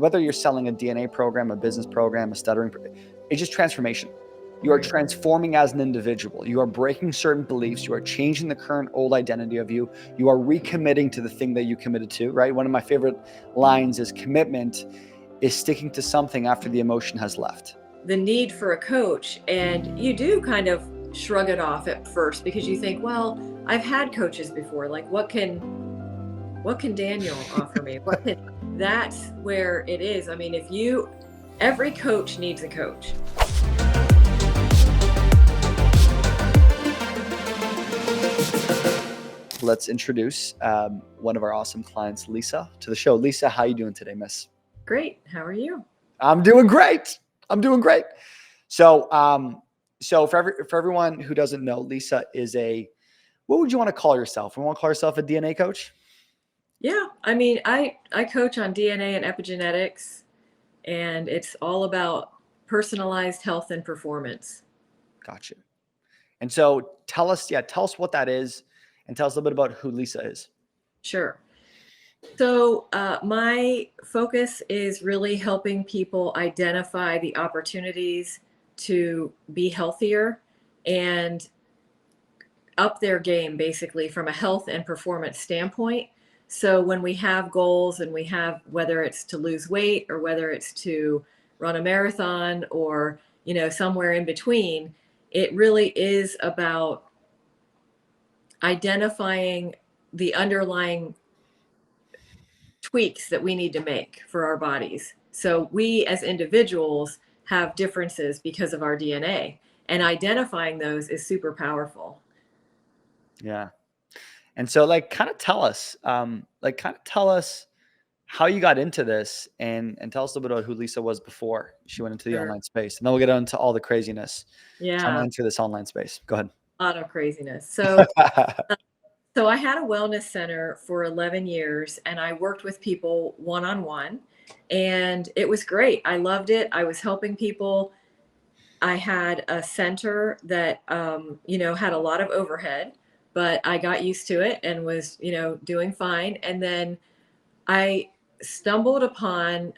whether you're selling a DNA program, a business program, a stuttering, it's just transformation. You are transforming as an individual. You are breaking certain beliefs. You are changing the current old identity of you. You are recommitting to the thing that you committed to, right? One of my favorite lines is commitment is sticking to something after the emotion has left. The need for a coach, and you do kind of shrug it off at first because you think, well, I've had coaches before. Like, what can Daniel offer me? That's where it is. I mean, every coach needs a coach. Let's introduce one of our awesome clients, Lisa, to the show. Lisa, how are you doing today, miss? Great. How are you? I'm doing great. So, for everyone who doesn't know, Lisa is what would you want to call yourself? You want to call yourself a DNA coach? Yeah. I mean, I coach on DNA and epigenetics, and it's all about personalized health and performance. Gotcha. And so tell us what that is, and tell us a little bit about who Lisa is. Sure. So my focus is really helping people identify the opportunities to be healthier and up their game, basically, from a health and performance standpoint. So when we have goals and we have, whether it's to lose weight or whether it's to run a marathon or, somewhere in between, it really is about identifying the underlying tweaks that we need to make for our bodies. So we as individuals have differences because of our DNA, and identifying those is super powerful. Yeah. And so kind of tell us how you got into this, and tell us a little bit about who Lisa was before she went into the online space. And then we'll get into all the craziness. Yeah. So I'm going to enter this online space. Go ahead. A lot of craziness. So So I had a wellness center for 11 years, and I worked with people one-on-one, and it was great. I loved it. I was helping people. I had a center that, had a lot of overhead, but I got used to it and was, doing fine. And then I stumbled upon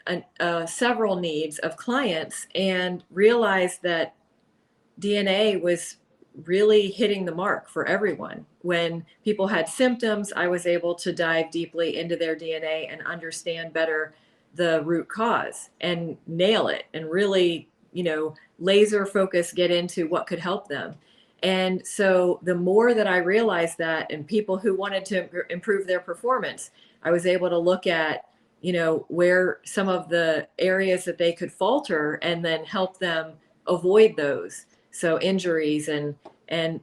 several needs of clients and realized that DNA was really hitting the mark for everyone. When people had symptoms, I was able to dive deeply into their DNA and understand better the root cause and nail it and really, laser focus, get into what could help them. And so the more that I realized that, and people who wanted to improve their performance, I was able to look at, where some of the areas that they could falter and then help them avoid those. So injuries and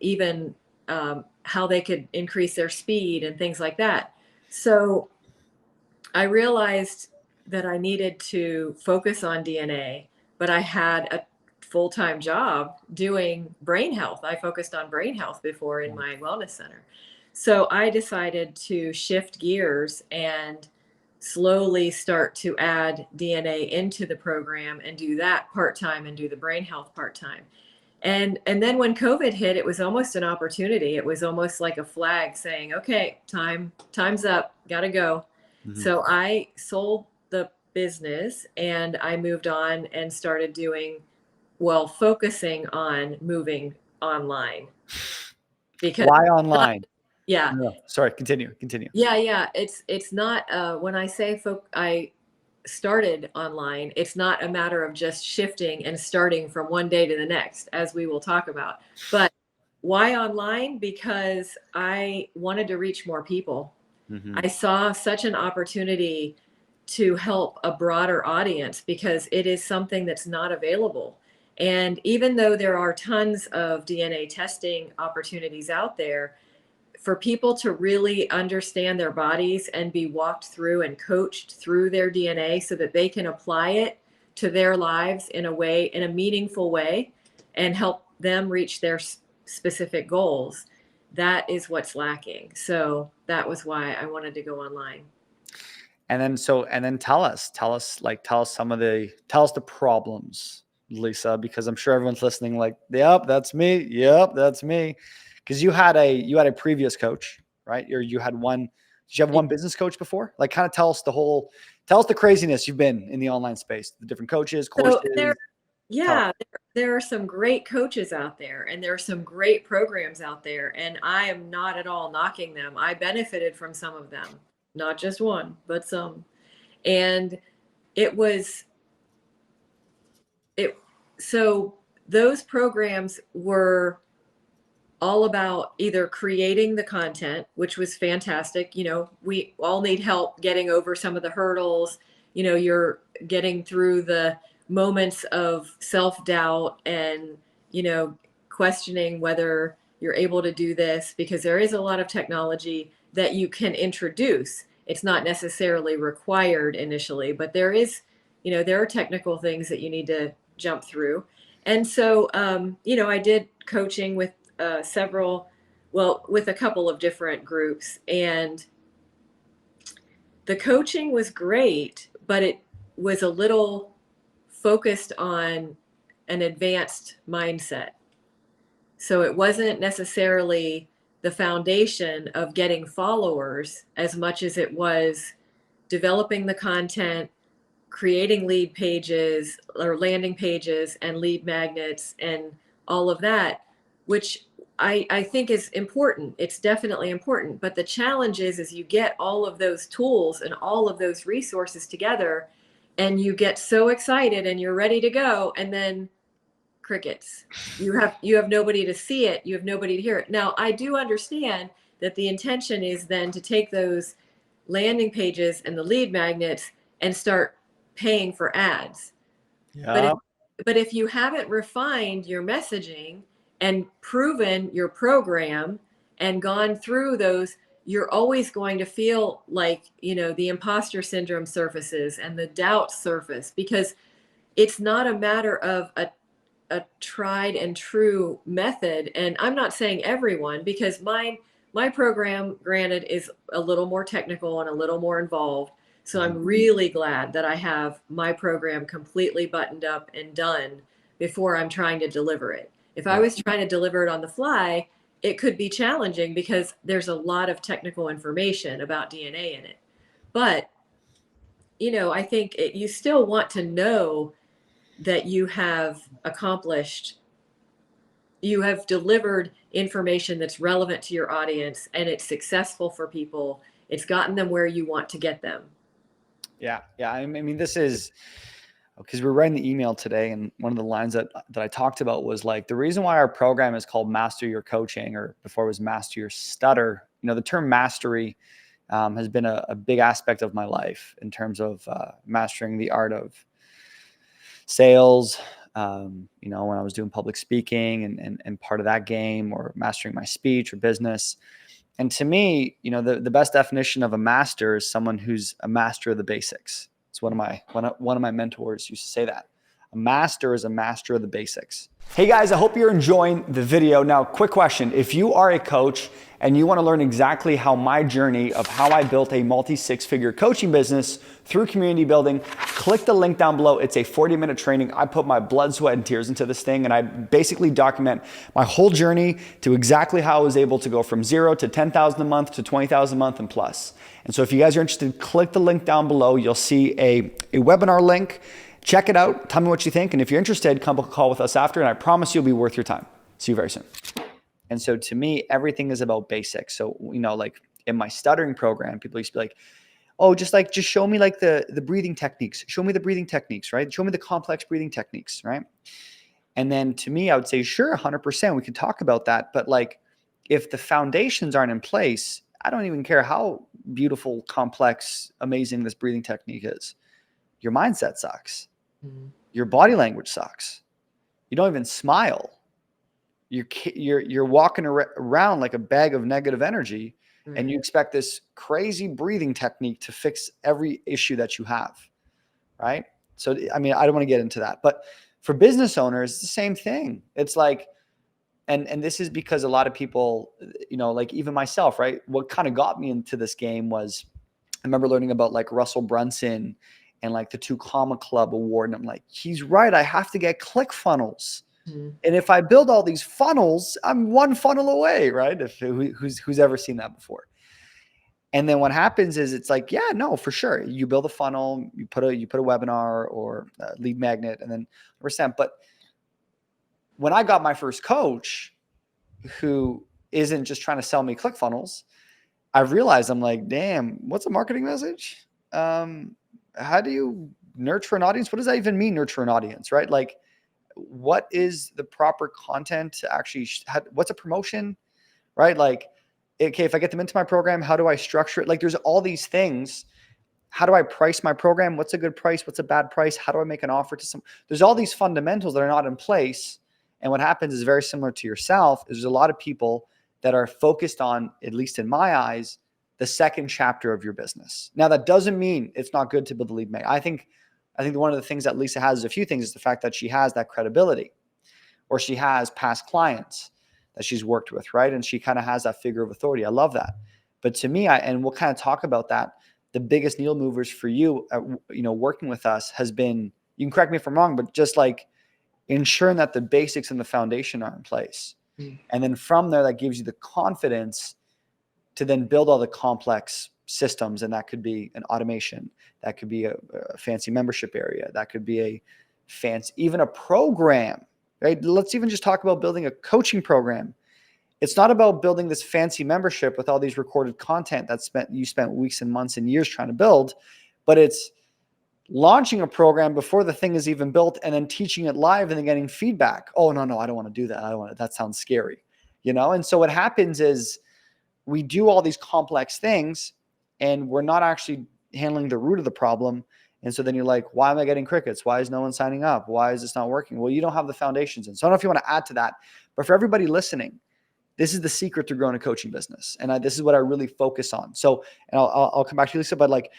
even how they could increase their speed and things like that. So I realized that I needed to focus on DNA, but I had a full-time job doing brain health. I focused on brain health before in my wellness center. So I decided to shift gears and slowly start to add DNA into the program and do that part-time and do the brain health part-time. And then when COVID hit, it was almost an opportunity. It was almost like a flag saying, okay, time's up, gotta go. Mm-hmm. So I sold the business and I moved on and started focusing on moving online. Because why online? Yeah. No, sorry, continue. Yeah. It's not, when I say I started online, it's not a matter of just shifting and starting from one day to the next, as we will talk about. But why online? Because I wanted to reach more people. Mm-hmm. I saw such an opportunity to help a broader audience because it is something that's not available. And even though there are tons of DNA testing opportunities out there, for people to really understand their bodies and be walked through and coached through their DNA so that they can apply it to their lives in a meaningful way and help them reach their specific goals, that is what's lacking. So that was why I wanted to go online. And then tell us the problems, Lisa, because I'm sure everyone's listening like, yep, that's me. Because you had a previous coach, right? Or you had one. Did you have one business coach before? Like, kind of tell Tell us the craziness you've been in the online space, the different coaches, courses. So there are some great coaches out there, and there are some great programs out there, and I am not at all knocking them. I benefited from some of them, not just one, but some. And it was it so those programs were all about either creating the content, which was fantastic. We all need help getting over some of the hurdles. You're getting through the moments of self-doubt and, questioning whether you're able to do this, because there is a lot of technology that you can introduce. It's not necessarily required initially, but there are technical things that you need to jump through. And so, I did coaching with with a couple of different groups, and the coaching was great, but it was a little focused on an advanced mindset. So it wasn't necessarily the foundation of getting followers as much as it was developing the content, creating lead pages or landing pages and lead magnets and all of that, which I think is important. It's definitely important. But the challenge is you get all of those tools and all of those resources together, and you get so excited and you're ready to go, and then crickets. You have nobody to see it. You have nobody to hear it. Now, I do understand that the intention is then to take those landing pages and the lead magnets and start paying for ads. Yeah. But if you haven't refined your messaging and proven your program and gone through those, you're always going to feel like, the imposter syndrome surfaces and the doubt surface, because it's not a matter of a tried and true method. And I'm not saying everyone, because my program, granted, is a little more technical and a little more involved. So I'm really glad that I have my program completely buttoned up and done before I'm trying to deliver it. If I was trying to deliver it on the fly, it could be challenging because there's a lot of technical information about DNA in it. But, I think you still want to know that you have delivered information that's relevant to your audience, and it's successful for people. It's gotten them where you want to get them. Yeah. I mean, this is because we're writing the email today, and one of the lines that I talked about was like, the reason why our program is called Master Your Coaching, or before it was Master Your Stutter. The term mastery has been a big aspect of my life in terms of mastering the art of sales. When I was doing public speaking and part of that game, or mastering my speech or business. And to me, the best definition of a master is someone who's a master of the basics. It's one of my mentors used to say that. A master is a master of the basics. Hey guys, I hope you're enjoying the video. Now, quick question. If you are a coach and you want to learn exactly how my journey of how I built a multi-six-figure coaching business through community building, click the link down below. It's a 40-minute training. I put my blood, sweat, and tears into this thing, and I basically document my whole journey to exactly how I was able to go from 0 to 10,000 a month to 20,000 a month and plus. And so if you guys are interested, click the link down below. You'll see a webinar link. Check it out. Tell me what you think. And if you're interested, come book a call with us after, and I promise you'll be worth your time. See you very soon. And so to me, everything is about basics. So, like in my stuttering program, people used to be like, oh, just show me like the breathing techniques. Show me the breathing techniques, right? Show me the complex breathing techniques, right? And then to me, I would say, sure, 100%, we can talk about that. But like, if the foundations aren't in place, I don't even care how beautiful, complex, amazing this breathing technique is. Your mindset sucks. Mm-hmm. Your body language sucks. You don't even smile. You're walking around like a bag of negative energy, mm-hmm. and you expect this crazy breathing technique to fix every issue that you have, right? So, I mean, I don't want to get into that, but for business owners, it's the same thing. It's like, and this is because a lot of people, like even myself, right? What kind of got me into this game was I remember learning about like Russell Brunson and like the 2 Comma Club award. And I'm like, he's right. I have to get ClickFunnels. Mm-hmm. And if I build all these funnels, I'm one funnel away, right? Who's ever seen that before? And then what happens is it's like, yeah, no, for sure. You build a funnel, you put a webinar or a lead magnet, and then percent. But when I got my first coach who isn't just trying to sell me ClickFunnels, I've realized I'm like, damn, what's a marketing message? How do you nurture an audience? What does that even mean, nurture an audience, right? Like, what is the proper content to actually, what's a promotion, right? Like, okay, if I get them into my program, how do I structure it? Like, there's all these things. How do I price my program? What's a good price? What's a bad price? How do I make an offer to some? There's all these fundamentals that are not in place. And what happens is very similar to yourself. Is there's a lot of people that are focused on, at least in my eyes, the second chapter of your business. Now, that doesn't mean it's not good to build a lead magnet. I think one of the things that Lisa has is a few things, is the fact that she has that credibility, or she has past clients that she's worked with, right? And she kind of has that figure of authority. I love that. But to me, and we'll kind of talk about that, the biggest needle movers for you, working with us has been, you can correct me if I'm wrong, but just like ensuring that the basics and the foundation are in place. And then from there, that gives you the confidence to then build all the complex systems. And that could be an automation. That could be a fancy membership area. That could be a fancy, even a program, right? Let's even just talk about building a coaching program. It's not about building this fancy membership with all these recorded content that you spent weeks and months and years trying to build, but it's launching a program before the thing is even built and then teaching it live and then getting feedback. Oh, no, I don't want to do that. That sounds scary, And so what happens is we do all these complex things and we're not actually handling the root of the problem. And so then you're like, why am I getting crickets? Why is no one signing up? Why is this not working? Well, you don't have the foundations. And so I don't know if you want to add to that, but for everybody listening, this is the secret to growing a coaching business. And this is what I really focus on. So, and I'll come back to you, Lisa, but like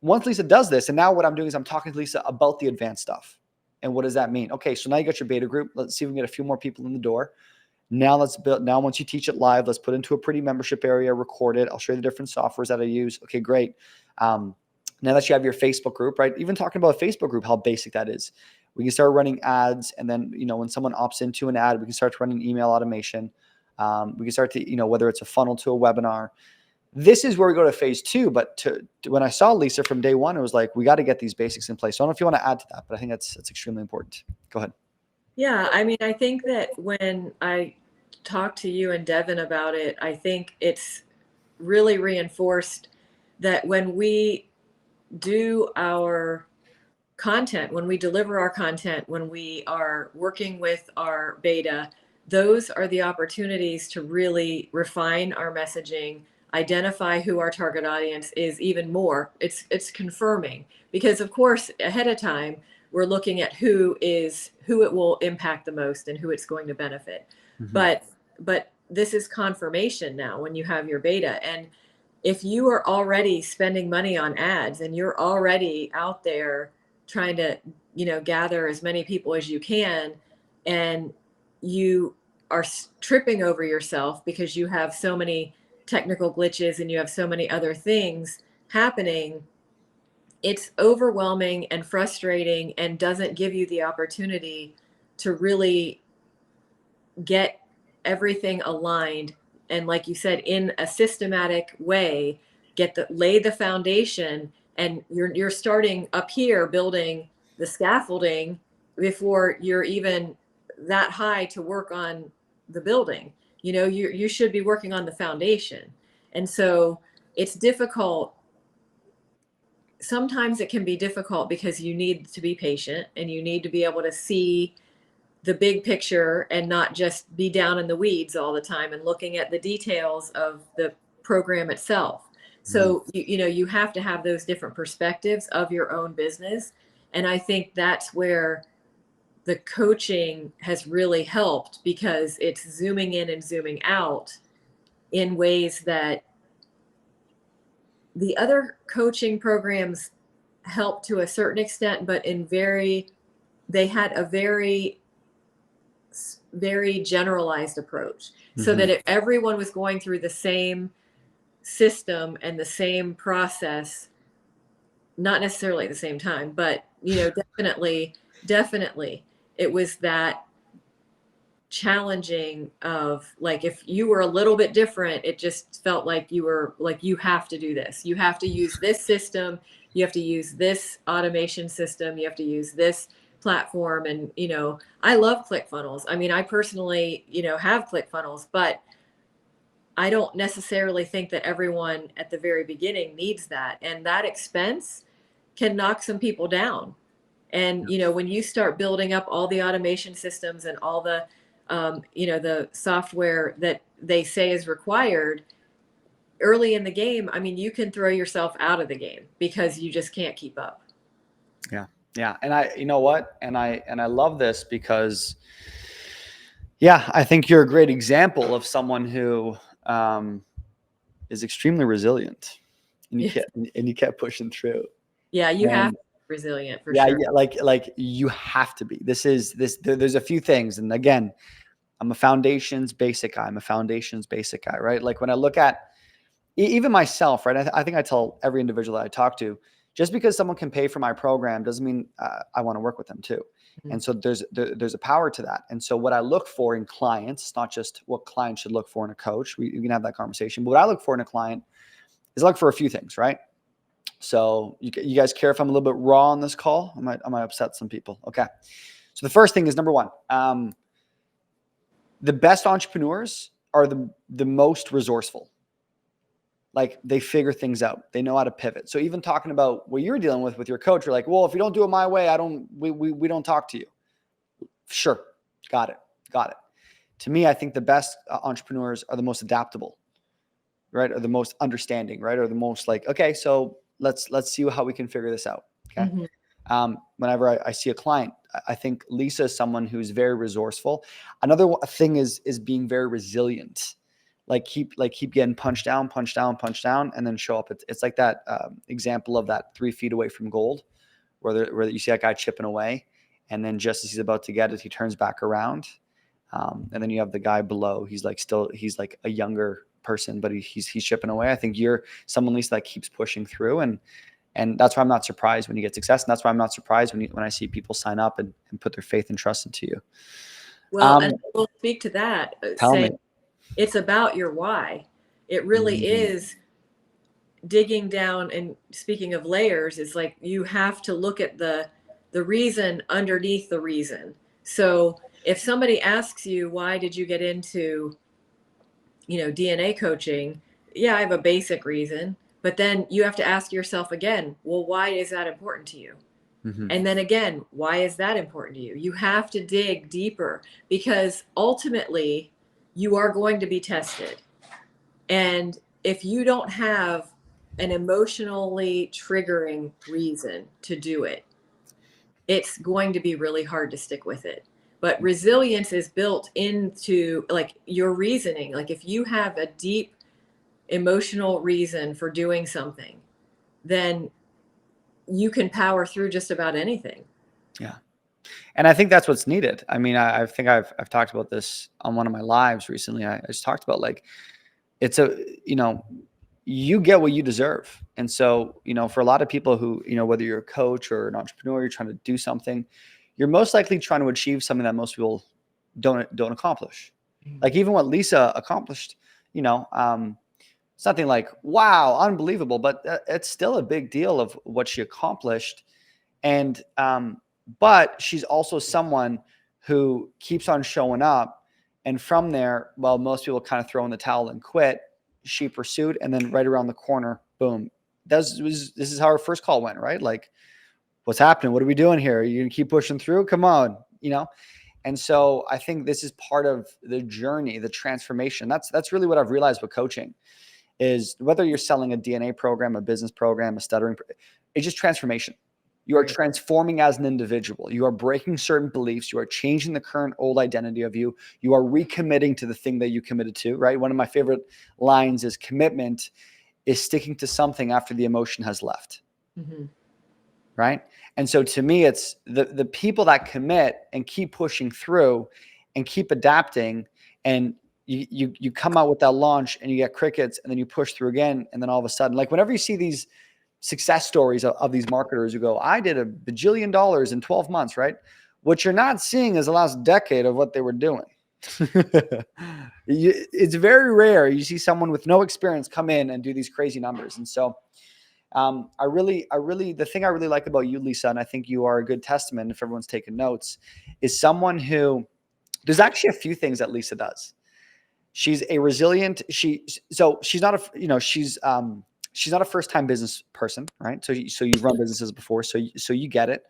once Lisa does this, and now what I'm doing is I'm talking to Lisa about the advanced stuff. And what does that mean? Okay, so now you got your beta group. Let's see if we can get a few more people in the door. Now let's build, now once you teach it live, let's put it into a pretty membership area, record it. I'll show you the different softwares that I use. Okay, great. Now that you have your Facebook group, right? Even talking about a Facebook group, how basic that is. We can start running ads. And then, when someone opts into an ad, we can start running email automation. We can start to, whether it's a funnel to a webinar. This is where we go to phase 2. But when I saw Lisa from day one, it was like, we got to get these basics in place. So I don't know if you want to add to that, but I think that's extremely important. Go ahead. Yeah, I mean, I think that when I talked to you and Devin about it, I think it's really reinforced that when we do our content, when we deliver our content, when we are working with our beta, those are the opportunities to really refine our messaging, identify who our target audience is even more. It's confirming, because of course ahead of time we're looking at who it will impact the most and who it's going to benefit. Mm-hmm. But this is confirmation now when you have your beta. And if you are already spending money on ads and you're already out there trying to, gather as many people as you can, and you are tripping over yourself because you have so many technical glitches and you have so many other things happening, it's overwhelming and frustrating and doesn't give you the opportunity to really get everything aligned. And like you said, in a systematic way, lay the foundation, and you're starting up here building the scaffolding before you're even that high to work on the building. You should be working on the foundation. And so it's difficult. Sometimes it can be difficult because you need to be patient and you need to be able to see the big picture and not just be down in the weeds all the time and looking at the details of the program itself. So, you have to have those different perspectives of your own business. And I think that's where the coaching has really helped, because it's zooming in and zooming out in ways that the other coaching programs help to a certain extent, but they had a very generalized approach, so that if everyone was going through the same system and the same process, not necessarily at the same time, but definitely it was that challenging of like, if you were a little bit different, it just felt like you were like, you have to do this. You have to use this system. You have to use this automation system. You have to use this platform. And, I love ClickFunnels. I mean, I personally, have ClickFunnels, but I don't necessarily think that everyone at the very beginning needs that. And that expense can knock some people down. And, when you start building up all the automation systems and all the, the software that they say is required early in the game, I mean, you can throw yourself out of the game because you just can't keep up. Yeah. Yeah. And you know what? And I love this because, yeah, I think you're a great example of someone who is extremely resilient, and you kept pushing through. Yeah. You have to be resilient for Yeah, sure. yeah, like you have to be. There's a few things. And again, I'm a foundations basic guy. Right? Like when I look at even myself, right? I think I tell every individual that I talk to, just because someone can pay for my program doesn't mean I want to work with them too. Mhm. And so there's a power to that. And so what I look for in clients, it's not just what clients should look for in a coach. We can have that conversation. But what I look for in a client is I look for a few things, right? So you guys care if I'm a little bit raw on this call? I might upset some people. Okay. So the first thing is number one. The best entrepreneurs are the most resourceful. Like they figure things out. They know how to pivot. So even talking about what you're dealing with your coach, you're like, well, if you don't do it my way, we don't talk to you. Sure. Got it. To me, I think the best entrepreneurs are the most adaptable, right? Or the most understanding, right? Or the most like, okay, so let's see how we can figure this out. Okay. Mm-hmm. Whenever I see a client, I think Lisa is someone who's very resourceful. Another thing is being very resilient. Like keep getting punched down, and then show up. It's like that example of that 3 feet away from gold, where you see that guy chipping away, and then just as he's about to get it, he turns back around, and then you have the guy below. He's like a younger person, but he's chipping away. I think you're someone, Lisa, that keeps pushing through, and that's why I'm not surprised when you get success, and that's why I'm not surprised when I see people sign up and put their faith and trust into you. Well, and we'll speak to that. Tell me. It's about your why. It really is digging down. And speaking of layers, it's like you have to look at the reason underneath the reason. So if somebody asks you, why did you get into, DNA coaching? Yeah, I have a basic reason. But then you have to ask yourself again, well, why is that important to you? And then again, why is that important to you? You have to dig deeper because ultimately you are going to be tested. And if you don't have an emotionally triggering reason to do it, it's going to be really hard to stick with it. But resilience is built into like your reasoning. Like if you have a deep emotional reason for doing something, then you can power through just about anything. Yeah. And I think that's what's needed. I mean, I think I've talked about this on one of my lives recently. I just talked about like, it's you get what you deserve. And so, for a lot of people who, whether you're a coach or an entrepreneur, you're trying to do something, you're most likely trying to achieve something that most people don't accomplish. Like even what Lisa accomplished, it's nothing like, wow, unbelievable, but it's still a big deal of what she accomplished. And, but she's also someone who keeps on showing up. And from there, well, most people kind of throw in the towel and quit. She pursued, and then right around the corner, boom. This is how our first call went, right? Like, what's happening? What are we doing here? Are you gonna keep pushing through? Come on, And so I think this is part of the journey, the transformation. That's really what I've realized with coaching is whether you're selling a DNA program, a business program, a stuttering, it's just transformation. You are transforming as an individual. You are breaking certain beliefs. You are changing the current old identity of you. You are recommitting to the thing that you committed to, right? One of my favorite lines is commitment is sticking to something after the emotion has left, right? And so to me, it's the people that commit and keep pushing through and keep adapting, and you come out with that launch and you get crickets, and then you push through again, and then all of a sudden, like whenever you see these success stories of these marketers who go, I did $1 bajillion in 12 months, right? What you're not seeing is the last decade of what they were doing. It's very rare you see someone with no experience come in and do these crazy numbers. And so the thing I really like about you, Lisa, and I think you are a good testament if everyone's taking notes, is someone who, there's actually a few things that Lisa does. She's a resilient, she's not a, she's not a first-time business person, right? So you've run businesses before, so you get it.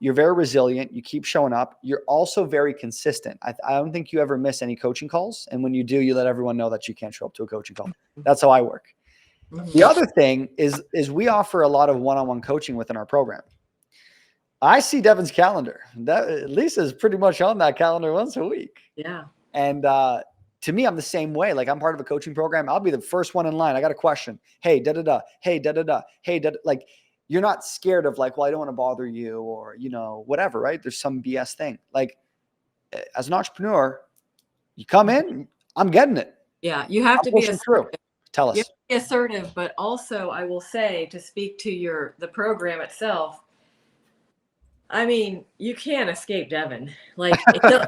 You're very resilient. You keep showing up. You're also very consistent. I don't think you ever miss any coaching calls. And when you do, you let everyone know that you can't show up to a coaching call. That's how I work. The other thing is we offer a lot of one-on-one coaching within our program. I see Devin's calendar. Lisa's pretty much on that calendar once a week. Yeah. And to me, I'm the same way. Like, I'm part of a coaching program. I'll be the first one in line. I got a question. Hey, da-da-da. Hey, da-da-da. Hey, da-da. Like, you're not scared of like, well, I don't want to bother you or, whatever, right? There's some BS thing. Like, as an entrepreneur, you come in, I'm getting it. Yeah. You have to be assertive. Tell us. You have to be assertive, but also I will say, to speak to the program itself, I mean, you can't escape Devin. Like, he'll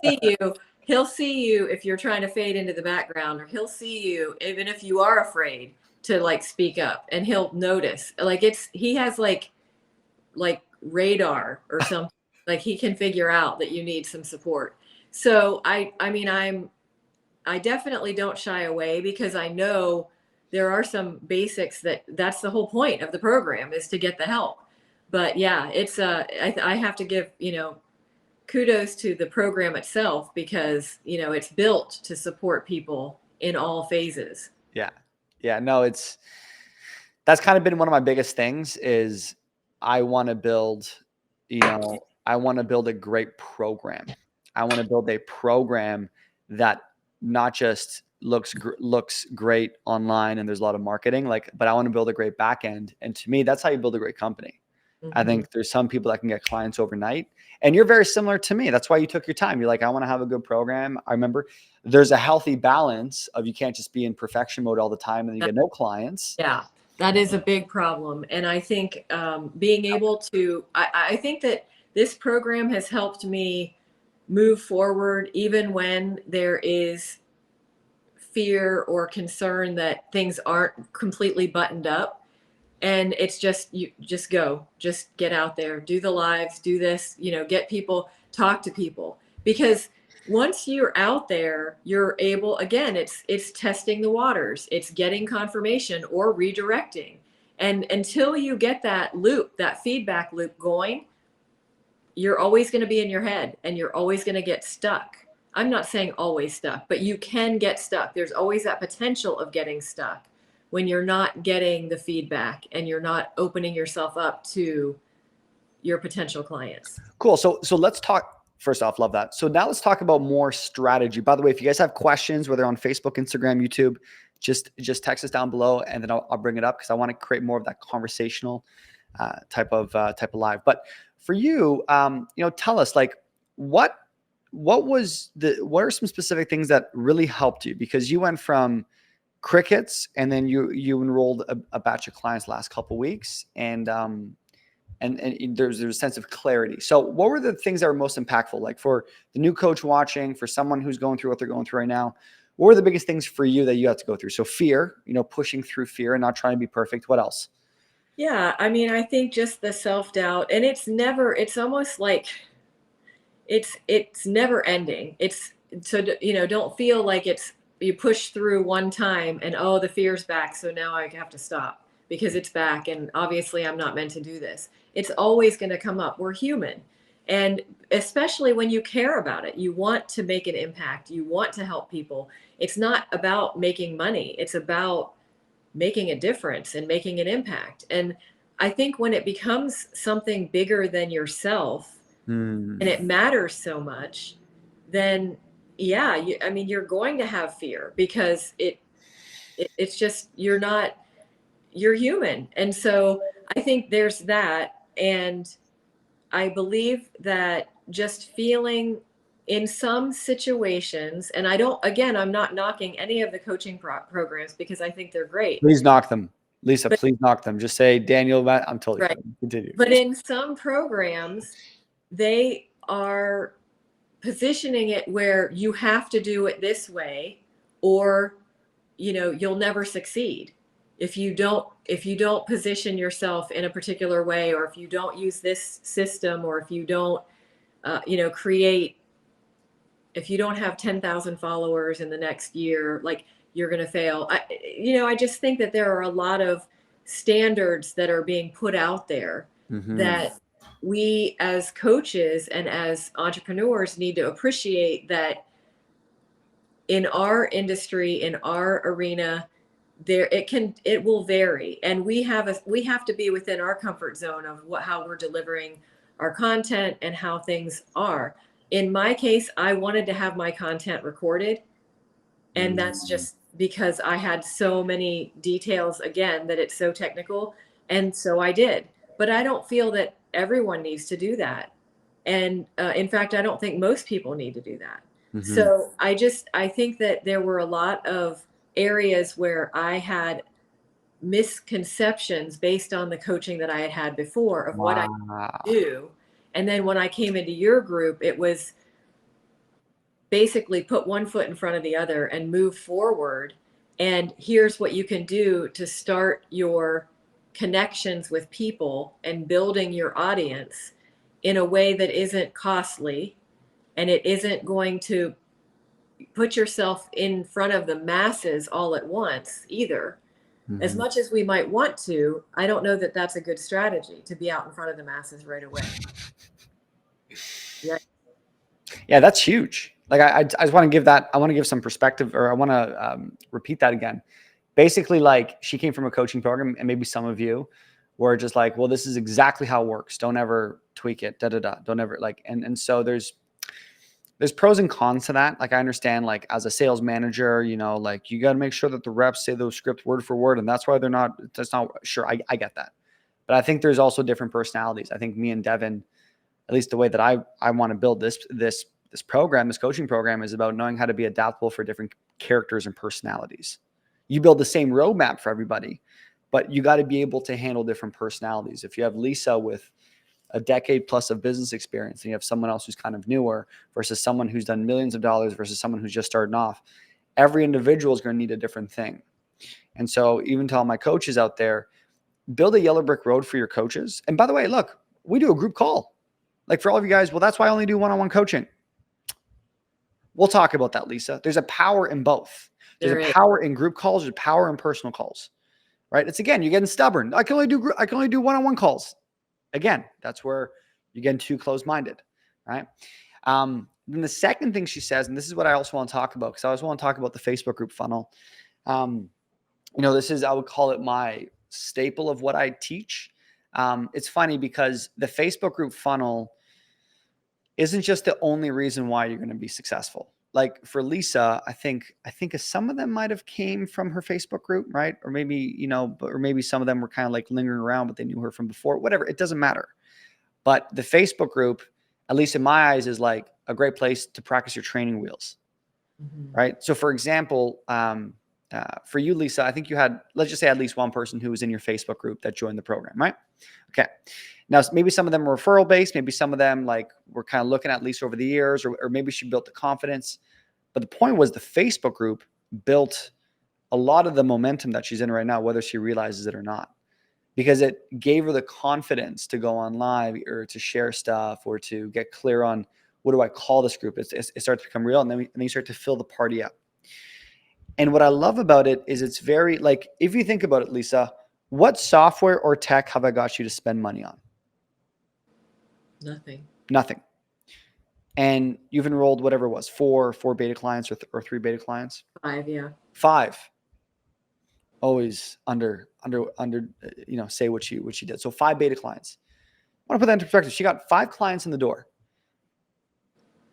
see you. He'll see you if you're trying to fade into the background, or he'll see you even if you are afraid to like speak up, and he'll notice. Like, he has like radar or something. Like, he can figure out that you need some support. So I mean, I definitely don't shy away, because I know there are some basics that's the whole point of the program, is to get the help. But yeah, it's I have to give, kudos to the program itself, because, it's built to support people in all phases. Yeah. Yeah. No, that's kind of been one of my biggest things is I want to build, I want to build a great program. I want to build a program that not just looks great online and there's a lot of marketing, but I want to build a great back end. And to me, that's how you build a great company. Mm-hmm. I think there's some people that can get clients overnight, and you're very similar to me. That's why you took your time. You're like, I want to have a good program. I remember there's a healthy balance of, you can't just be in perfection mode all the time and then you get no clients. Yeah, that is a big problem. And I think being able to, I think that this program has helped me move forward, even when there is fear or concern that things aren't completely buttoned up. And it's just, you just get out there, do the lives, do this, get people, talk to people. Because once you're out there, you're able, again, it's testing the waters, it's getting confirmation or redirecting. And until you get that feedback loop going, you're always going to be in your head, and you're always going to get stuck. I'm not saying always stuck, but you can get stuck. There's always that potential of getting stuck when you're not getting the feedback and you're not opening yourself up to your potential clients. Cool. So let's talk, first off, love that. So now let's talk about more strategy. By the way, if you guys have questions, whether on Facebook, Instagram, YouTube, just text us down below, and then I'll bring it up, because I want to create more of that conversational type of live. But for you, tell us, like, what are some specific things that really helped you? Because you went from crickets, and then you enrolled a batch of clients last couple of weeks, and there's a sense of clarity. So what were the things that were most impactful? Like, for the new coach watching, for someone who's going through what they're going through right now, what were the biggest things for you that you had to go through? So fear, pushing through fear and not trying to be perfect. What else? Yeah, I mean, I think just the self-doubt, and it's almost like it's never ending. Don't feel like you push through one time and, oh, the fear's back, so now I have to stop because it's back, and obviously I'm not meant to do this. It's always going to come up. We're human. And especially when you care about it, you want to make an impact, you want to help people. It's not about making money. It's about making a difference and making an impact. And I think when it becomes something bigger than yourself, and it matters so much, then yeah, you're going to have fear, because it's just, you're human. And so I think there's that. And I believe that just feeling in some situations, and I'm not knocking any of the coaching programs, because I think they're great. Please knock them. Lisa, please knock them. Just say, Daniel, I'm totally right. Kidding. Continue. But in some programs, they are positioning it where you have to do it this way, or you'll never succeed if you don't position yourself in a particular way, or if you don't use this system, or if you don't create, if you don't have 10,000 followers in the next year, like, you're going to fail. I just think that there are a lot of standards that are being put out there that we as coaches and as entrepreneurs need to appreciate, that in our industry, in our arena, it will vary, and we have to be within our comfort zone of how we're delivering our content and how things are. In my case, I wanted to have my content recorded, and that's just because I had so many details, again, that it's so technical, and so I did. But I don't feel that everyone needs to do that, and in fact, I don't think most people need to do that. So I think that there were a lot of areas where I had misconceptions based on the coaching that I had had before of what I Wow. do. And then when I came into your group, it was basically put one foot in front of the other and move forward. And here's what you can do to start your connections with people and building your audience in a way that isn't costly, and it isn't going to put yourself in front of the masses all at once either. As much as we might want to, I don't know that that's a good strategy, to be out in front of the masses right away. Yeah, that's huge. Like, I just want to give that, I want to give some perspective, or I want to repeat that again. Basically, like, she came from a coaching program, and maybe some of you were just like, well, this is exactly how it works. Don't ever tweak it. Don't ever like, and so there's pros and cons to that. Like, I understand, like, as a sales manager, like, you got to make sure that the reps say those scripts word for word. And that's why that's not sure. I get that. But I think there's also different personalities. I think me and Devin, at least the way that I want to build this program, this coaching program, is about knowing how to be adaptable for different characters and personalities. You build the same roadmap for everybody, but you got to be able to handle different personalities. If you have Lisa with a decade plus of business experience, and you have someone else who's kind of newer versus someone who's done millions of dollars versus someone who's just starting off, every individual is going to need a different thing. And so, even to all my coaches out there, build a yellow brick road for your coaches. And by the way, look, we do a group call. Like, for all of you guys, well, that's why I only do one-on-one coaching. We'll talk about that, Lisa. There's a power in both. There's a power in group calls. There's power in personal calls, right? It's, again, you're getting stubborn. I can only do one-on-one calls. Again, that's where you're getting too close-minded, right? Then the second thing she says, and this is what I also want to talk about, because I also want to talk about the Facebook group funnel. This is, I would call it my staple of what I teach. It's funny because the Facebook group funnel isn't just the only reason why you're going to be successful. Like, for Lisa, I think some of them might have came from her Facebook group, right? Or maybe, or maybe some of them were kind of like lingering around, but they knew her from before, whatever. It doesn't matter. But the Facebook group, at least in my eyes, is like a great place to practice your training wheels, right? So, for example, for you, Lisa, I think you had, let's just say, at least one person who was in your Facebook group that joined the program, right? Okay. Now, maybe some of them were referral based. Maybe some of them, like, were kind of looking at least over the years, or maybe she built the confidence. But the point was, the Facebook group built a lot of the momentum that she's in right now, whether she realizes it or not, because it gave her the confidence to go on live or to share stuff or to get clear on, what do I call this group? It starts to become real. And then you start to fill the party up. And what I love about it is, it's very, like, if you think about it, Lisa, what software or tech have I got you to spend money on? Nothing. And you've enrolled whatever it was, four beta clients or 3 beta clients? 5, yeah. 5. Always under, say what she did. So 5 beta clients. I want to put that into perspective. She got 5 clients in the door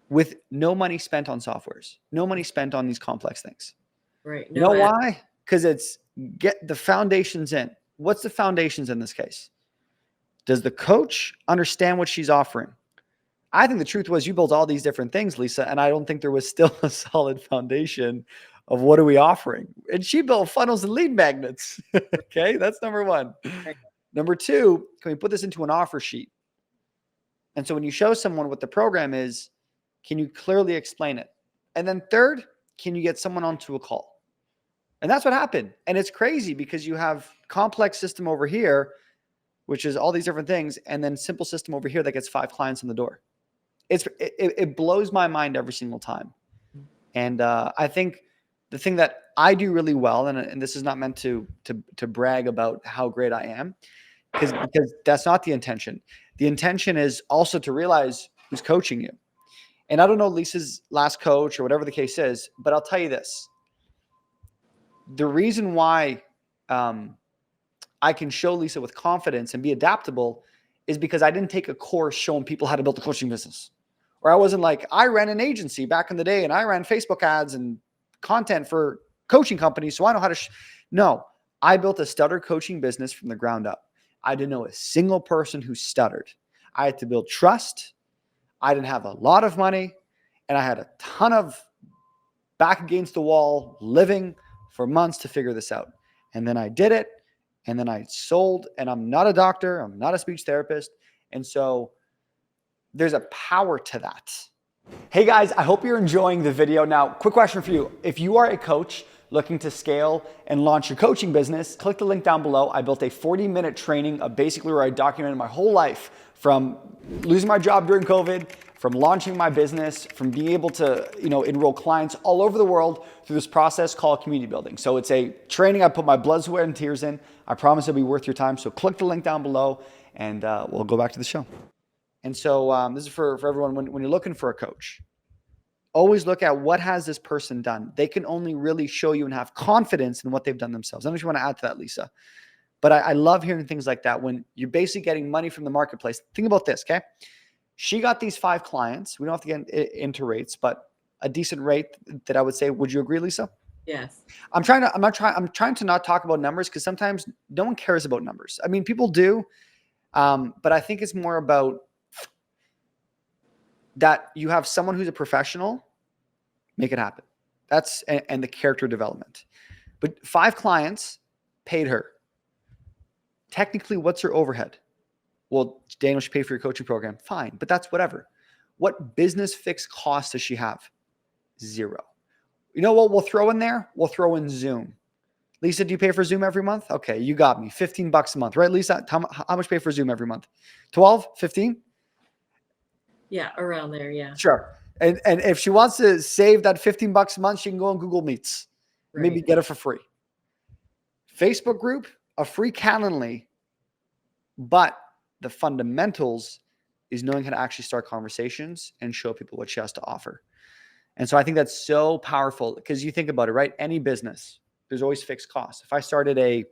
with no money spent on softwares, no money spent on these complex things. Right. You know why? Because it's get the foundations in. What's the foundations in this case? Does the coach understand what she's offering? I think the truth was, you built all these different things, Lisa, and I don't think there was still a solid foundation of what are we offering. And she built funnels and lead magnets. Okay, that's number 1. Right. Number 2, can we put this into an offer sheet? And so when you show someone what the program is, Can you clearly explain it? And then third, can you get someone onto a call? And that's what happened. And it's crazy because you have complex system over here, which is all these different things, and then simple system over here that gets 5 clients in the door. It blows my mind every single time. And I think the thing that I do really well, and this is not meant to brag about how great I am, because that's not the intention. The intention is also to realize who's coaching you. And I don't know Lisa's last coach or whatever the case is, but I'll tell you this. The reason why I can show Lisa with confidence and be adaptable is because I didn't take a course showing people how to build a coaching business. Or I wasn't like, I ran an agency back in the day and I ran Facebook ads and content for coaching companies. So I know how to, no, I built a stutter coaching business from the ground up. I didn't know a single person who stuttered. I had to build trust. I didn't have a lot of money and I had a ton of back against the wall living for months to figure this out. And then I did it. And then I sold, and I'm not a doctor. I'm not a speech therapist. And so there's a power to that. Hey guys, I hope you're enjoying the video. Now, quick question for you. If you are a coach looking to scale and launch your coaching business, click the link down below. I built a 40-minute training of basically where I documented my whole life from losing my job during COVID, from launching my business, from being able to, enroll clients all over the world through this process called community building. So it's a training I put my blood, sweat, and tears in. I promise it'll be worth your time. So click the link down below and we'll go back to the show. And so this is for everyone. When you're looking for a coach, always look at what has this person done. They can only really show you and have confidence in what they've done themselves. I don't know if you want to add to that, Lisa. But I love hearing things like that when you're basically getting money from the marketplace. Think about this, okay? She got these 5 clients. We don't have to get into rates, but a decent rate that I would say. Would you agree, Lisa? Yes. I'm trying to not talk about numbers because sometimes no one cares about numbers. I mean, people do, but I think it's more about that you have someone who's a professional, make it happen. That's and the character development. But 5 clients paid her. Technically, what's her overhead? Well, Daniel should pay for your coaching program. Fine, but that's whatever. What business fixed costs does she have? 0. You know what we'll throw in there? We'll throw in Zoom. Lisa, do you pay for Zoom every month? Okay, you got me. $15 a month, right, Lisa? How much pay for Zoom every month? 12, 15? Yeah, around there, yeah. Sure. And if she wants to save that $15 a month, she can go on Google Meets. Right. Maybe get it for free. Facebook group, a free Calendly, but the fundamentals is knowing how to actually start conversations and show people what she has to offer. And so I think that's so powerful because you think about it, right? Any business, there's always fixed costs. If I started a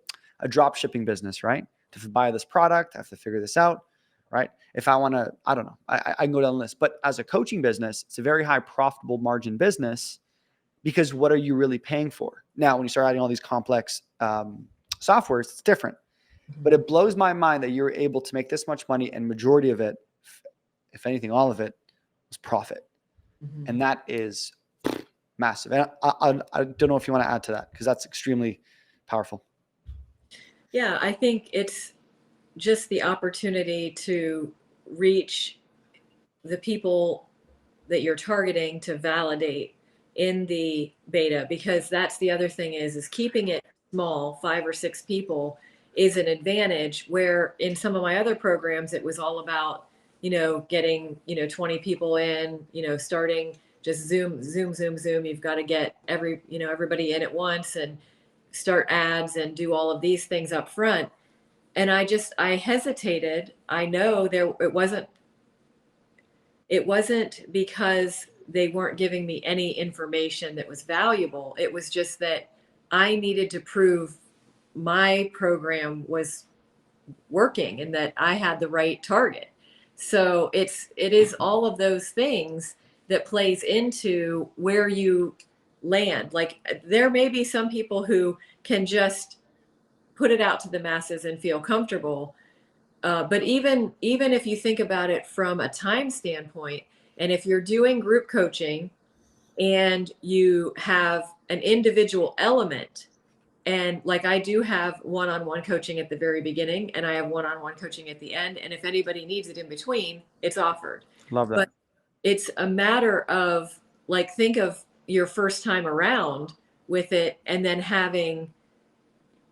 drop shipping business, right? To buy this product, I have to figure this out, right? If I want to, I don't know, I can go down the list. But as a coaching business, it's a very high profitable margin business because what are you really paying for? Now, when you start adding all these complex softwares, it's different. But it blows my mind that you're able to make this much money and majority of it, if anything, all of it was profit. Mm-hmm. And that is massive. And I don't know if you want to add to that because that's extremely powerful. Yeah, I think it's just the opportunity to reach the people that you're targeting to validate in the beta, because that's the other thing is keeping it small, 5 or 6 people is an advantage, where in some of my other programs, it was all about, getting, 20 people in, starting just Zoom. You've got to get everybody in at once and start ads and do all of these things up front. And I hesitated. I know it wasn't because they weren't giving me any information that was valuable. It was just that I needed to prove my program was working and that I had the right target. So it is all of those things that plays into where you land. Like there may be some people who can just put it out to the masses and feel comfortable. But even if you think about it from a time standpoint, and if you're doing group coaching and you have an individual element, and like I do have one-on-one coaching at the very beginning and I have one-on-one coaching at the end. And if anybody needs it in between, it's offered. Love that. it's a matter of, like, think of your first time around with it, and then having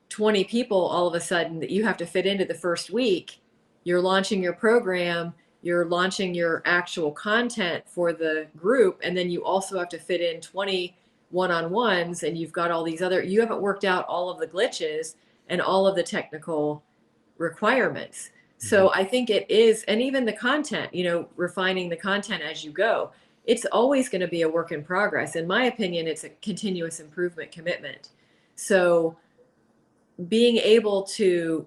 20 people all of a sudden that you have to fit into the first week. You're launching your program, you're launching your actual content for the group, and then you also have to fit in 20 one-on-ones, and you've got all these other, you haven't worked out all of the glitches and all of the technical requirements. So I think it is, and even the content, refining the content as you go, it's always going to be a work in progress. In my opinion, it's a continuous improvement commitment. So being able to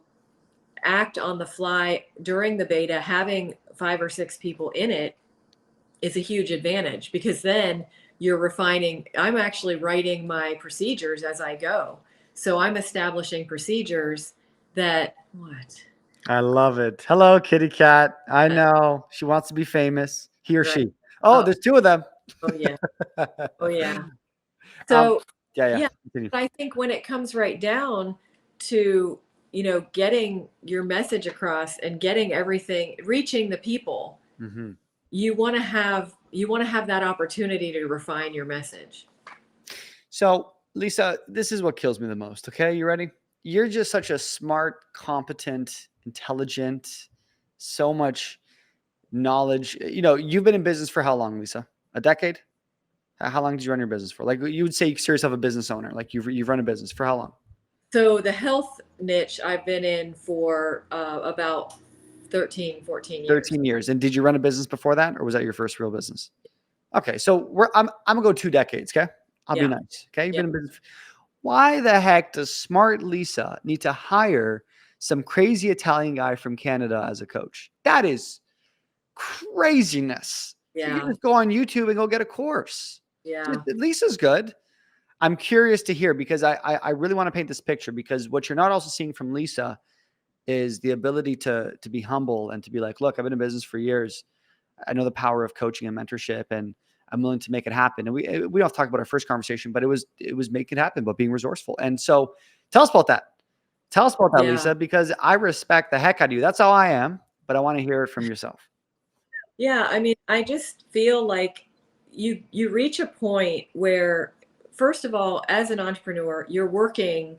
act on the fly during the beta, having 5 or 6 people in it is a huge advantage, because then you're refining. I'm actually writing my procedures as I go. So I'm establishing procedures that, what? I love it. Hello, kitty cat. I know she wants to be famous. He or Right. she. Oh, Oh, there's 2 of them. oh yeah. Oh yeah. Um, So yeah. yeah, Continue. I think when it comes right down to, getting your message across and getting everything, reaching the people, Mm-hmm. you want to have that opportunity to refine your message. So, Lisa, this is what kills me the most. Okay, you ready? You're just such a smart, competent, intelligent, so much knowledge. You've been in business for how long, Lisa? A decade? How long did you run your business for? Like, you would say you consider yourself a business owner. Like, you've run a business for how long? So the health niche I've been in for about 13, 14 years. 13 years. And did you run a business before that, or was that your first real business? Okay, so I'm gonna go 2 decades. Okay, I'll be Yeah. nice. Okay, you've Yeah. been in business. Why the heck does smart Lisa need to hire some crazy Italian guy from Canada as a coach? That is craziness. She can Yeah. just go on YouTube and go get a course. Yeah. Lisa's good. I'm curious to hear, because I really want to paint this picture, because what you're not also seeing from Lisa is the ability to be humble and to be like, look, I've been in business for years. I know the power of coaching and mentorship, and I'm willing to make it happen. And we don't have to talk about our first conversation, but it was make it happen, but being resourceful. And so tell us about that. Tell us about that, Yeah. Lisa, because I respect the heck out of you. That's how I am, but I want to hear it from yourself. Yeah. I mean, I just feel like you reach a point where, first of all, as an entrepreneur, you're working,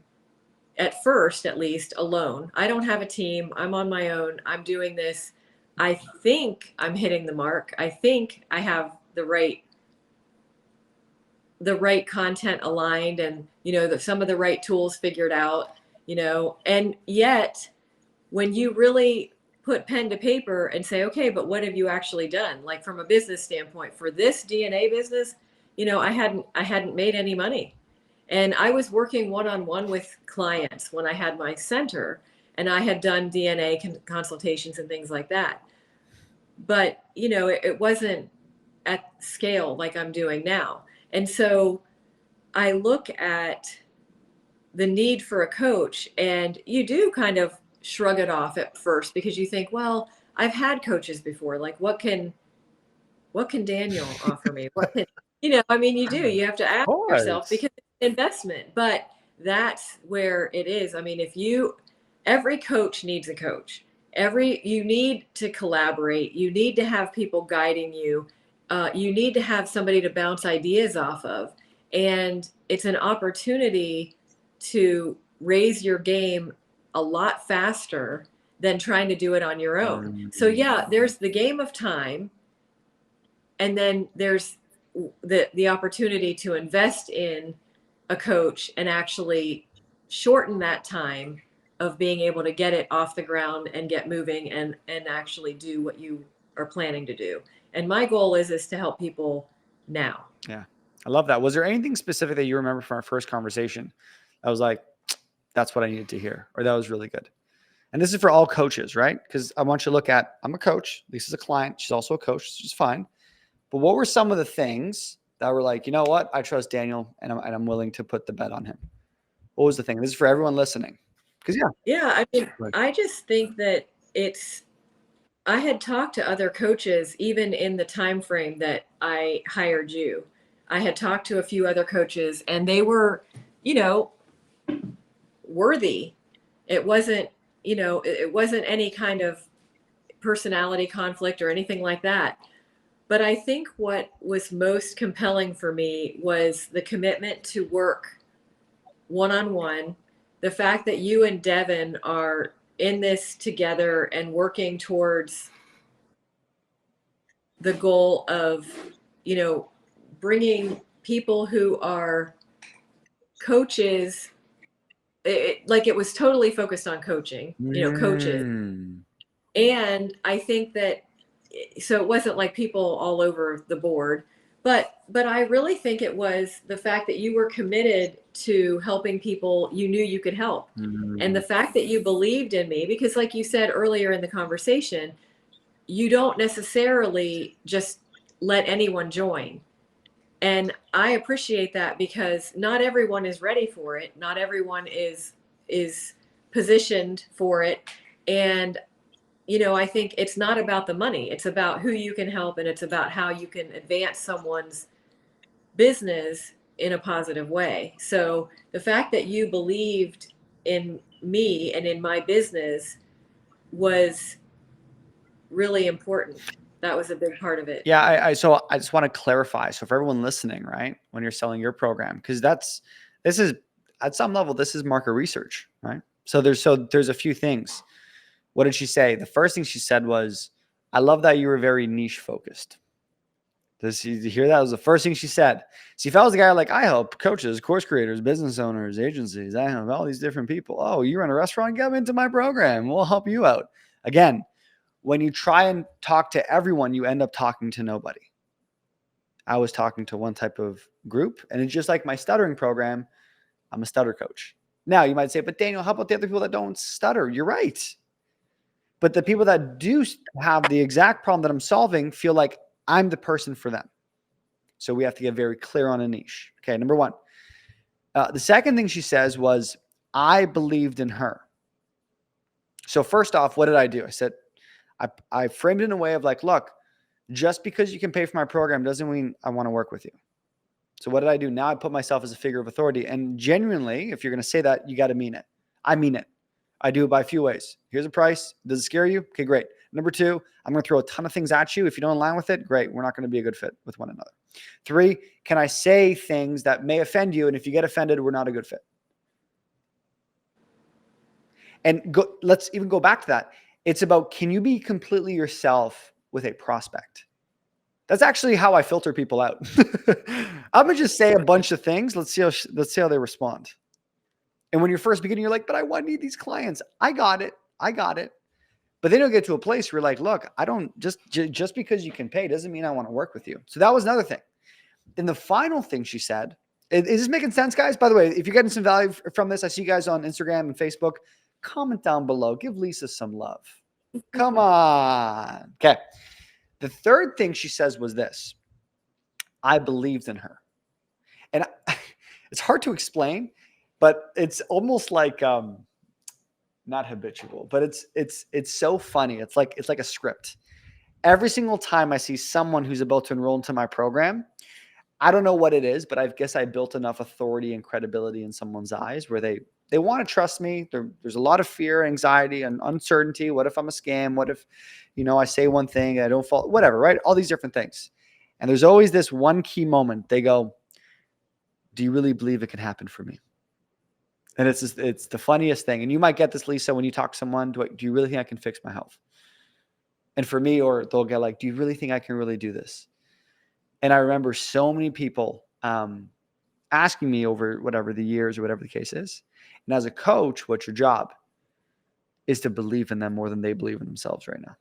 at first at least, alone. I don't have a team. I'm on my own. I'm doing this. I think I'm hitting the mark. I think I have the right content aligned, and some of the right tools figured out, and yet when you really put pen to paper and say, okay, but what have you actually done? Like, from a business standpoint, for this DNA business, I hadn't made any money. And I was working one-on-one with clients when I had my center, and I had done DNA consultations and things like that. But, it wasn't at scale like I'm doing now. And so I look at the need for a coach, and you do kind of shrug it off at first, because you think, well, I've had coaches before. Like, what can Daniel offer me? What can, I mean, you have to Of ask yourself, course. because it's an investment. But that's where it is. I mean, every coach needs a coach. You need to collaborate. You need to have people guiding you. You need to have somebody to bounce ideas off of. And it's an opportunity to raise your game a lot faster than trying to do it on your own. So yeah, there's the game of time, and then there's the opportunity to invest in a coach and actually shorten that time of being able to get it off the ground and get moving, and actually do what you are planning to do. And my goal is to help people now. Yeah, I love that. Was there anything specific that you remember from our first conversation that was like, that's what I needed to hear, or that was really good? And this is for all coaches, right? Because I want you to look at, I'm a coach. Lisa's a client. She's also a coach, which is fine. But what were some of the things that were like, you know what? I trust Daniel, and I'm willing to put the bet on him. What was the thing? This is for everyone listening. Because Yeah, I mean, like, I just think that I had talked to other coaches even in the time frame that I hired you. I had talked to a few other coaches, and they were, you know, worthy. It wasn't, it wasn't any kind of personality conflict or anything like that. But I think what was most compelling for me was the commitment to work one on one. The fact that you and Devin are in this together and working towards the goal of, you know, bringing people who are coaches. Like it was totally focused on coaching, coaches. Mm. And I think that, so it wasn't like people all over the board, but I really think it was the fact that you were committed to helping people you knew you could help. And the Mm. fact that you believed in me, because like you said earlier in the conversation, you don't necessarily just let anyone join. And I appreciate that because not everyone is ready for it. Not everyone is positioned for it. And I think it's not about the money. It's about who you can help, and it's about how you can advance someone's business in a positive way. So the fact that you believed in me and in my business was really important. That was a big part of it. Yeah, so I just want to clarify. So for everyone listening, right, when you're selling your program, because this is at some level, this is market research, right? So there's a few things. What did she say? The first thing she said was, I love that you were very niche focused. Did you hear that? That was the first thing she said. See, if I was the guy like, I help coaches, course creators, business owners, agencies, I help all these different people. Oh, you run a restaurant? Get into my program. We'll help you out. Again, when you try and talk to everyone, you end up talking to nobody. I was talking to one type of group, and it's just like my stuttering program. I'm a stutter coach. Now you might say, but Daniel, how about the other people that don't stutter? You're right. But the people that do have the exact problem that I'm solving feel like I'm the person for them. So we have to get very clear on a niche. Okay, number one. The second thing she says was, I believed in her. So first off, what did I do? I said, I framed it in a way of like, look, just because you can pay for my program doesn't mean I want to work with you. So what did I do? Now I put myself as a figure of authority. And genuinely, if you're going to say that, you got to mean it. I mean it. I do it by a few ways. Here's a price. Does it scare you? Okay, great. Number two, I'm going to throw a ton of things at you. If you don't align with it, great. We're not going to be a good fit with one another. Three, can I say things that may offend you? And if you get offended, we're not a good fit. And let's even go back to that. It's about, can you be completely yourself with a prospect? That's actually how I filter people out. I'm gonna just say a bunch of things. Let's see how they respond. And when you're first beginning, you're like, but I need these clients. I got it. But then you'll get to a place where you're like, look, I don't just because you can pay doesn't mean I want to work with you. So that was another thing. Then the final thing she said, is this making sense, guys? By the way, if you're getting some value from this, I see you guys on Instagram and Facebook. Comment down below. Give Lisa some love. Come on. Okay. The third thing she says was this: I believed in her. And it's hard to explain, but it's almost like not habitual, but it's so funny. It's like a script. Every single time I see someone who's about to enroll into my program, I don't know what it is, but I guess I built enough authority and credibility in someone's eyes where they want to trust me. There's a lot of fear, anxiety, and uncertainty. What if I'm a scam? What if, I say one thing, I don't fall, whatever, right? All these different things. And there's always this one key moment. They go, do you really believe it can happen for me? And it's the funniest thing. And you might get this, Lisa, when you talk to someone, do you really think I can fix my health? And for me, or they'll get like, do you really think I can really do this? And I remember so many people asking me over whatever the years or whatever the case is. And as a coach, what's your job? Is to believe in them more than they believe in themselves right now.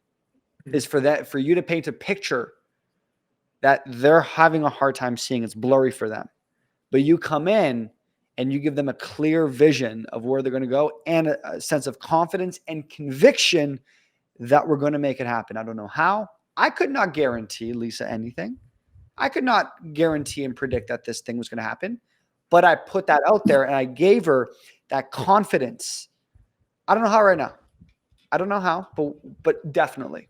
Is for you to paint a picture that they're having a hard time seeing. It's blurry for them. But you come in and you give them a clear vision of where they're going to go and a sense of confidence and conviction that we're going to make it happen. I don't know how. I could not guarantee Lisa anything. I could not guarantee and predict that this thing was going to happen, but I put that out there and I gave her that confidence. I don't know how right now. I don't know how, but definitely.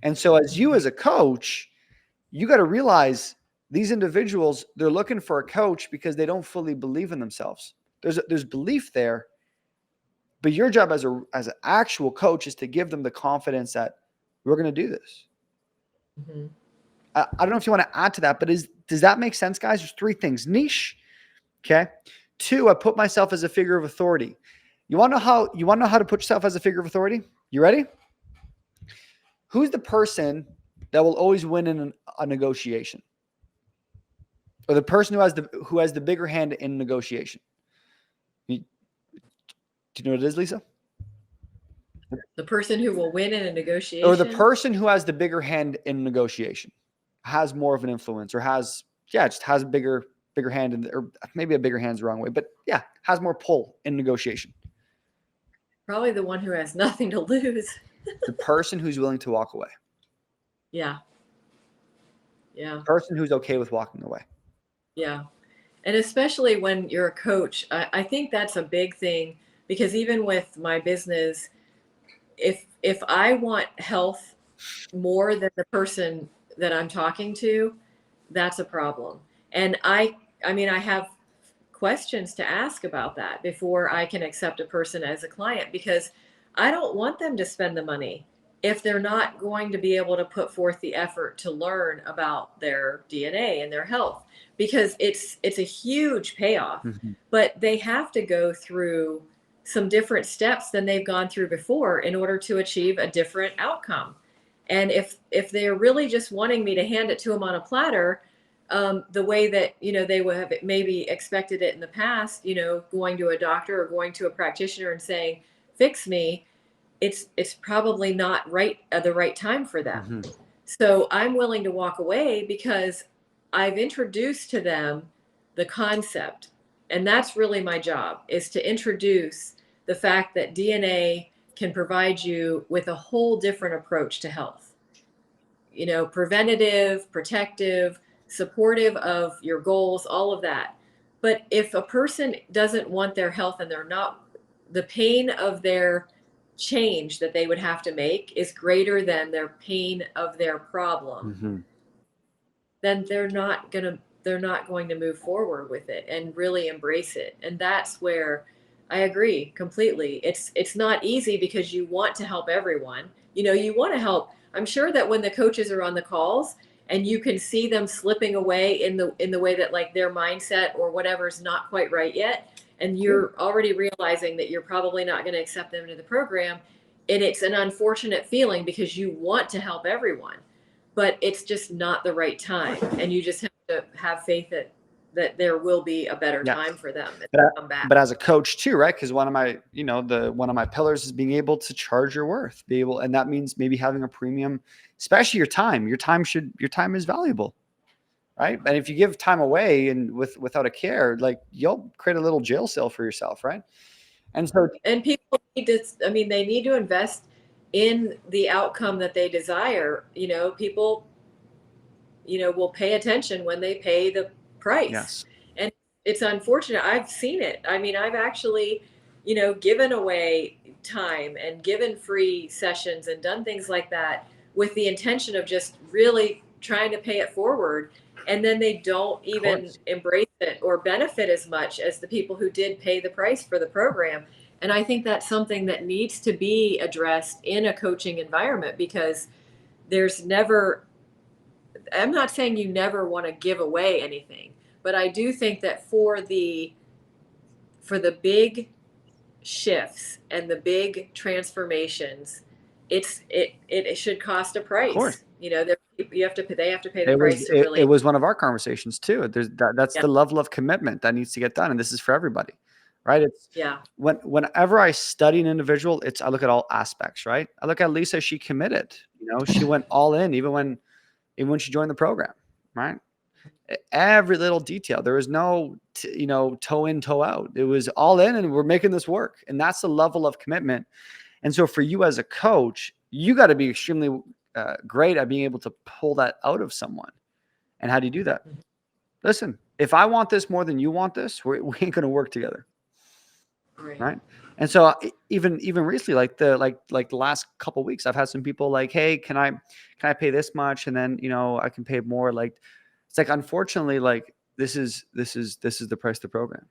And so as a coach, you got to realize these individuals, they're looking for a coach because they don't fully believe in themselves. There's belief there, but your job as an actual coach is to give them the confidence that we're going to do this. Mm-hmm. I don't know if you want to add to that, but does that make sense, guys? There's 3 things. Niche. Okay. 2, I put myself as a figure of authority. You want to know how to put yourself as a figure of authority? You ready? Who's the person that will always win in a negotiation? Or the person who has the bigger hand in negotiation? Do you know what it is, Lisa? The person who will win in a negotiation? Or the person who has the bigger hand in negotiation, has more of an influence, or just has a bigger hand, or maybe a bigger hand's the wrong way, but yeah, has more pull in negotiation. Probably the one who has nothing to lose. The person who's willing to walk away. Yeah. Yeah. The person who's okay with walking away. Yeah. And especially when you're a coach, I think that's a big thing, because even with my business, if I want health more than the person that I'm talking to, that's a problem. And I mean, I have questions to ask about that before I can accept a person as a client, because I don't want them to spend the money if they're not going to be able to put forth the effort to learn about their DNA and their health, because it's a huge payoff. Mm-hmm. But they have to go through some different steps than they've gone through before in order to achieve a different outcome. And if they're really just wanting me to hand it to them on a platter, the way that, they would have maybe expected it in the past, going to a doctor or going to a practitioner and saying, fix me, it's probably not right at the right time for them. Mm-hmm. So I'm willing to walk away because I've introduced to them the concept. And that's really my job, is to introduce the fact that DNA can provide you with a whole different approach to health. Preventative, protective, supportive of your goals, all of that. But if a person doesn't want their health, and they're not, the pain of their change that they would have to make is greater than their pain of their problem, Mm-hmm. then they're not going to move forward with it and really embrace it. And that's where I agree completely. It's not easy, because you want to help everyone. You want to help. I'm sure that when the coaches are on the calls and you can see them slipping away in the way that, like, their mindset or whatever is not quite right yet, and you're already realizing that you're probably not going to accept them into the program, and it's an unfortunate feeling because you want to help everyone, but it's just not the right time, and you just have to have faith that there will be a better time for them to come back. But as a coach too, right? Because one of my pillars is being able to charge your worth, and that means maybe having a premium, especially your time. Your time is valuable, right? And if you give time away and without a care, like, you'll create a little jail cell for yourself, right? And people need to, they need to invest in the outcome that they desire. People, will pay attention when they pay the price. Yes. And it's unfortunate. I've seen it. I've actually, given away time and given free sessions and done things like that with the intention of just really trying to pay it forward. And then they don't even embrace it or benefit as much as the people who did pay the price for the program. And I think that's something that needs to be addressed in a coaching environment, because I'm not saying you never want to give away anything, but I do think that for the big shifts and the big transformations, it should cost a price. Of course. They have to pay the price. It was one of our conversations too. That's the level of commitment that needs to get done, and this is for everybody, right? Whenever I study an individual, I look at all aspects, right? I look at Lisa; she committed. She went all in, even when she joined the program, right? Every little detail. There was no, toe in, toe out. It was all in, and we're making this work. And that's the level of commitment. And so for you as a coach, you got to be extremely great at being able to pull that out of someone. And how do you do that? Listen, if I want this more than you want this, we ain't going to work together. Right. And so even recently, like the last couple of weeks, I've had some people like, hey, can I pay this much? And then, I can pay more. Like, it's like, unfortunately, like, this is the price of the program.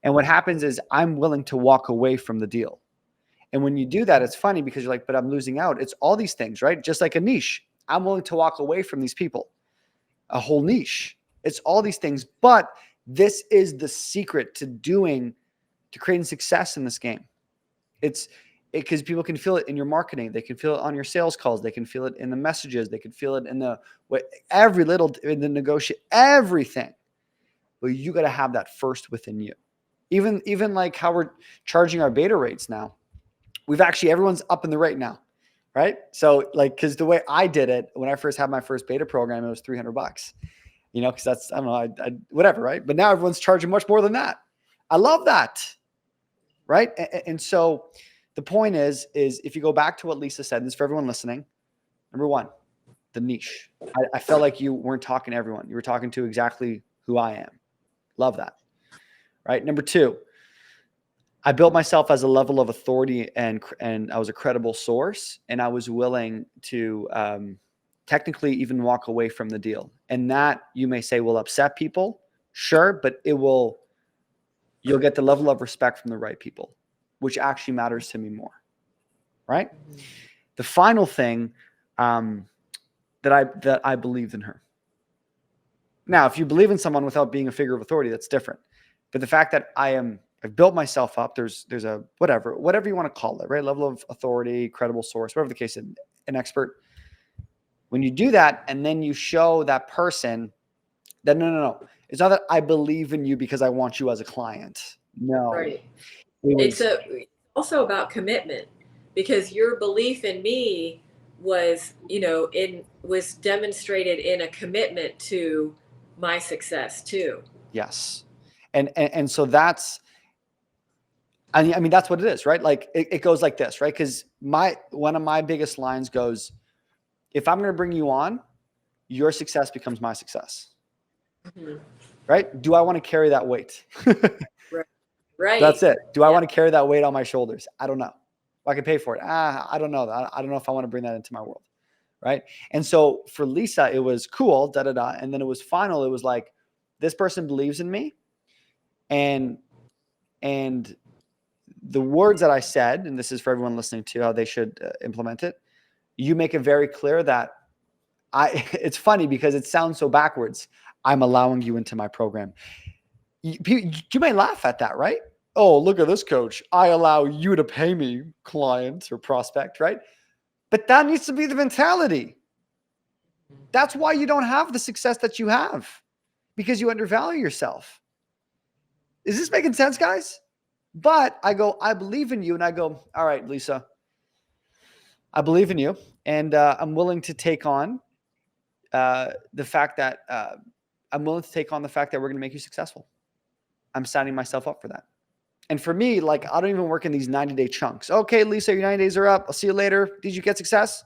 And what happens is I'm willing to walk away from the deal. And when you do that, it's funny because you're like, but I'm losing out. It's all these things, right? Just like a niche. I'm willing to walk away from these people. a whole niche. It's all these things, but this is the secret to creating success in this game. It's because people can feel it in your marketing. They can feel it on your sales calls. They can feel it in the messages. They can feel it in in the negotiate, everything. But you got to have that first within you. Even like how we're charging our beta rates now. Everyone's up in the rate now, right? So like, because the way I did it when I first had my first beta program, it was $300, because that's, I don't know, whatever, right? But now everyone's charging much more than that. I love that, right? And so the point is if you go back to what Lisa said, and this is for everyone listening, number one, the niche. I felt like you weren't talking to everyone. You were talking to exactly who I am. Love that, right? Number two, I built myself as a level of authority and I was a credible source, and I was willing to technically even walk away from the deal. And that, you may say, will upset people. Sure. But you'll get the level of respect from the right people, which actually matters to me more. Right. Mm-hmm. The final thing that I believed in her. Now, if you believe in someone without being a figure of authority, that's different. But the fact that I've built myself up, there's a whatever you want to call it, right? Level of authority, credible source, whatever the case is, an expert. When you do that and then you show that person that no. It's not that I believe in you because I want you as a client. No. Right. It's also about commitment, because your belief in me was demonstrated in a commitment to my success too. Yes. And so that's, I mean, that's what it is, right? Like it goes like this, right? Because one of my biggest lines goes, if I'm going to bring you on, your success becomes my success. Mm-hmm. Right? Do I want to carry that weight? Right. That's it. Do I want to carry that weight on my shoulders? I don't know. I can pay for it. I don't know. I don't know if I want to bring that into my world. Right. And so for Lisa, it was cool, And then it was final. It was like, this person believes in me. And the words that I said, and this is for everyone listening to how they should implement it. You make it very clear that it's funny because it sounds so backwards. I'm allowing you into my program. You may laugh at that, right? Oh, look at this, coach. I allow you to pay me, client or prospect, right? But that needs to be the mentality. That's why you don't have the success that you have, because you undervalue yourself. Is this making sense, guys? But I go, I believe in you. And I go, all right, Lisa, I believe in you. And I'm willing to take on the fact that we're going to make you successful. I'm signing myself up for that. And for me, like, I don't even work in these 90-day chunks. Okay, Lisa, your 90 days are up. I'll see you later. Did you get success?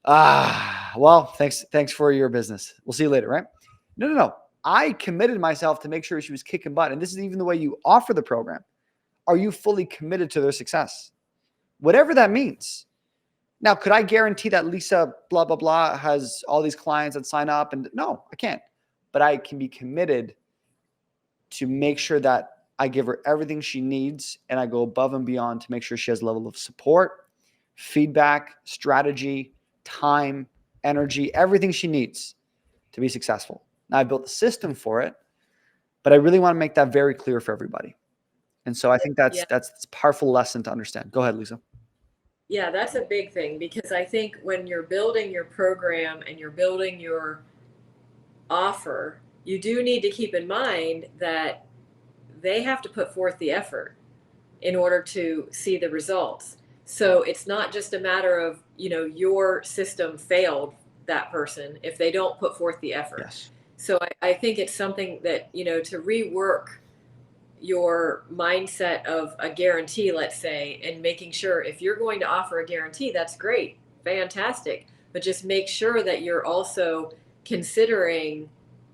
Well, thanks for your business. We'll see you later, right? No. I committed myself to make sure she was kicking butt. And this is even the way you offer the program. Are you fully committed to their success? Whatever that means. Now, could I guarantee that Lisa, blah, blah, blah, has all these clients that sign up? And no, I can't. But I can be committed to make sure that I give her everything she needs, and I go above and beyond to make sure she has a level of support, feedback, strategy, time, energy, everything she needs to be successful. Now, I built a system for it, but I really want to make that very clear for everybody. And so I think that's a powerful lesson to understand. Go ahead, Lisa. Yeah, that's a big thing, because I think when you're building your program and you're building your offer, you do need to keep in mind that they have to put forth the effort in order to see the results. So it's not just a matter of, your system failed that person if they don't put forth the effort. Yes. So I think it's something that, to rework your mindset of a guarantee, let's say, and making sure if you're going to offer a guarantee, that's great, fantastic. But just make sure that you're also considering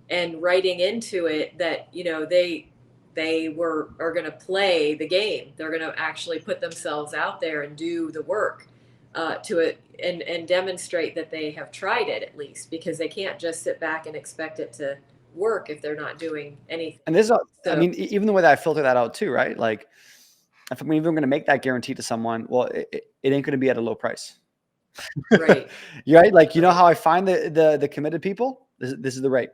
and writing into it that, they are going to play the game. They're going to actually put themselves out there and do the work to it and demonstrate that they have tried it at least, because they can't just sit back and expect it to work if they're not doing anything. And this is, I mean, even the way that I filter that out too, right? Like, if I'm even going to make that guarantee to someone, well, it ain't going to be at a low price. Right. You're right. Like, you know how I find the committed people? This is the rate.